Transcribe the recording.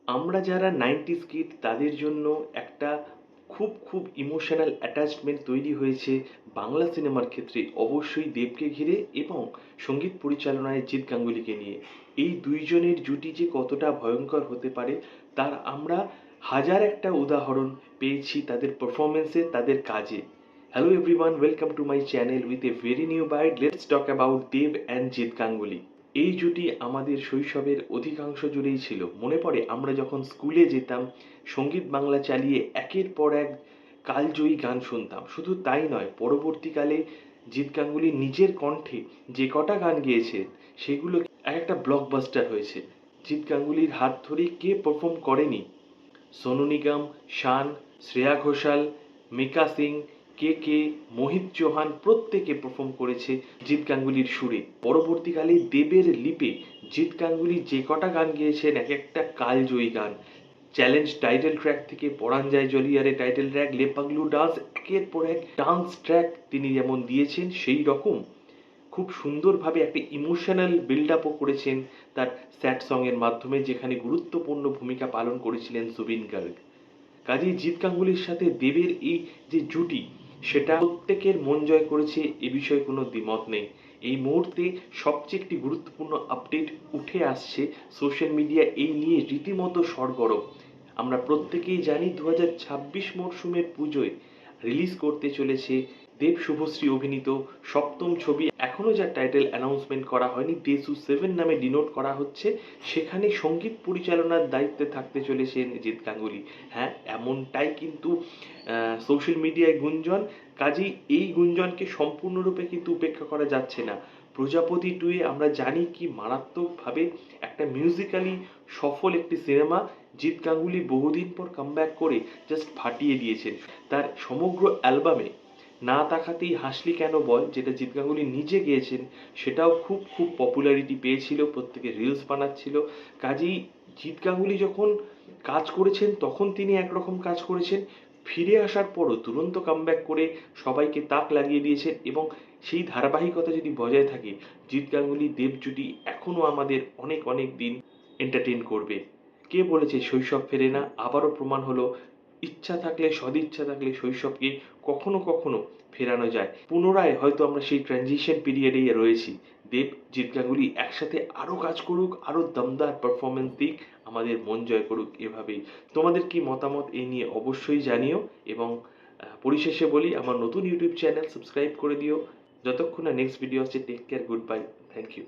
আমরা যারা 90s kid তাদের জন্য একটা খুব ইমোশনাল অ্যাটাচমেন্ট তৈরি হয়েছে বাংলা সিনেমার ক্ষেত্রে অবশ্যই দেবকে ঘিরে এবং সঙ্গীত পরিচালনায় জিৎ গাঙ্গুলিকে নিয়ে। এই দুইজনের জুটি যে কতটা ভয়ঙ্কর হতে পারে তার আমরা হাজার একটা উদাহরণ পেয়েছি তাদের পারফরমেন্সে, তাদের কাজে। Hello everyone, welcome to my channel with a very new bite. Let's talk about Dev and Jeet Ganguly. এই জুটি আমাদের শৈশবের অধিকাংশ জুড়েই ছিল। মনে পড়ে আমরা যখন স্কুলে যেতাম, সঙ্গীত বাংলা চালিয়ে একের পর এক কালজয়ী গান শুনতাম। শুধু তাই নয়, পরবর্তীকালে জিৎ গাঙ্গুলি নিজের কণ্ঠে যে কটা গান গেয়েছেন সেগুলো এক একটা ব্লকবাস্টার হয়েছে। জিৎ গাঙ্গুলির হাত ধরে কে পারফর্ম করেনি? সোনু নিগম, শান, শ্রেয়া ঘোষাল, মিকা সিং, কে, মোহিত চৌহান প্রত্যেকে পারফর্ম করেছে জিৎ গাঙ্গুলির সুরে। পরবর্তীকালে দেবের লিপে জিৎ গাঙ্গুলি যে কটা গান গেয়েছেন এক একটা কালজয়ী গান। চ্যালেঞ্জ টাইটেল ট্র্যাক থেকে পরাণ যায় জলিয়ারে টাইটেল ট্র্যাক, লে পাগলু ডান্স, একের পর এক ডান্স ট্র্যাক তিনি যেমন দিয়েছেন সেই রকম খুব সুন্দরভাবে একটা ইমোশনাল বিল্ড আপও করেছেন তার স্যাড সঙের মাধ্যমে, যেখানে গুরুত্বপূর্ণ ভূমিকা পালন করেছিলেন জুবিন গার্গ। কাজেই জিৎ গাঙ্গুলির সাথে দেবের এই যে জুটি সেটা প্রত্যেকের মন জয় করেছে, এ বিষয়ে কোনো দ্বিমত নেই। এই মুহূর্তে সবচেয়ে একটি গুরুত্বপূর্ণ আপডেট উঠে আসছে সোশ্যাল মিডিয়া এই নিয়ে রীতিমতো সরগরম। আমরা প্রত্যেকেই জানি 2026 মরশুমের পুজোয় রিলিজ করতে চলেছে দেব শুভশ্রী অভিনীত সপ্তম ছবি। এখনো যার টাইটেল অ্যানাউন্সমেন্ট করা হয়নি, দেশু 7 নামে ডিনোট করা হচ্ছে। সেখানে সঙ্গীত পরিচালনার দায়িত্বে থাকতে চলেছেন জিৎ গাঙ্গুলি। হ্যাঁ, এমনটাই কিন্তু সোশ্যাল মিডিয়ায় গুঞ্জন। কাজেই এই গুঞ্জনকে সম্পূর্ণরূপে কিন্তু উপেক্ষা করা যাচ্ছে না। প্রজাপতি 2-এ আমরা জানি কি মারাত্মকভাবে একটা মিউজিক্যালি সফল একটি সিনেমা জিৎ গাঙ্গুলি বহুদিন পর কামব্যাক করে জাস্ট ফাটিয়ে দিয়েছেন। তার সমগ্র অ্যালবামে না তাকাতেই হাসলি কেন বল, যেটা জিৎ গাঙ্গুলি নিজে গেয়েছেন, সেটাও খুব পপুলারিটি পেয়েছিল, প্রত্যেকে রিলস বানাচ্ছিল। কাজেই জিৎ গাঙ্গুলি যখন কাজ করেছেন তখন তিনি একরকম কাজ করেছেন, ফিরে আসার পরও তুরন্ত কামব্যাক করে সবাইকে তাক লাগিয়ে দিয়েছেন এবং সেই ধারাবাহিকতা যদি বজায় থাকে জিৎ গাঙ্গুলি দেব জুটি এখনও আমাদের অনেক দিন এন্টারটেইন করবে। কে বলেছে শৈশব ফেরে না? আবারও প্রমাণ হলো ইচ্ছা থাকলে, সদিচ্ছা থাকলে শৈশবকে কখনো ফেরানো যায়। পুনরায় হয়তো আমরা সেই ট্রানজিশন পিরিয়ডেই রয়েছি। দেব জিৎ গাঙ্গুলি একসাথে আরও কাজ করুক, আরও দমদার পারফরমেন্স দিক, আমাদের মন জয় করুক এভাবেই। তোমাদের কি মতামত এই নিয়ে অবশ্যই জানিও এবং পরিশেষে বলি আমার নতুন ইউটিউব চ্যানেল সাবস্ক্রাইব করে দিও। যতক্ষণ না নেক্সট ভিডিও আসছে, take care, good bye, thank you.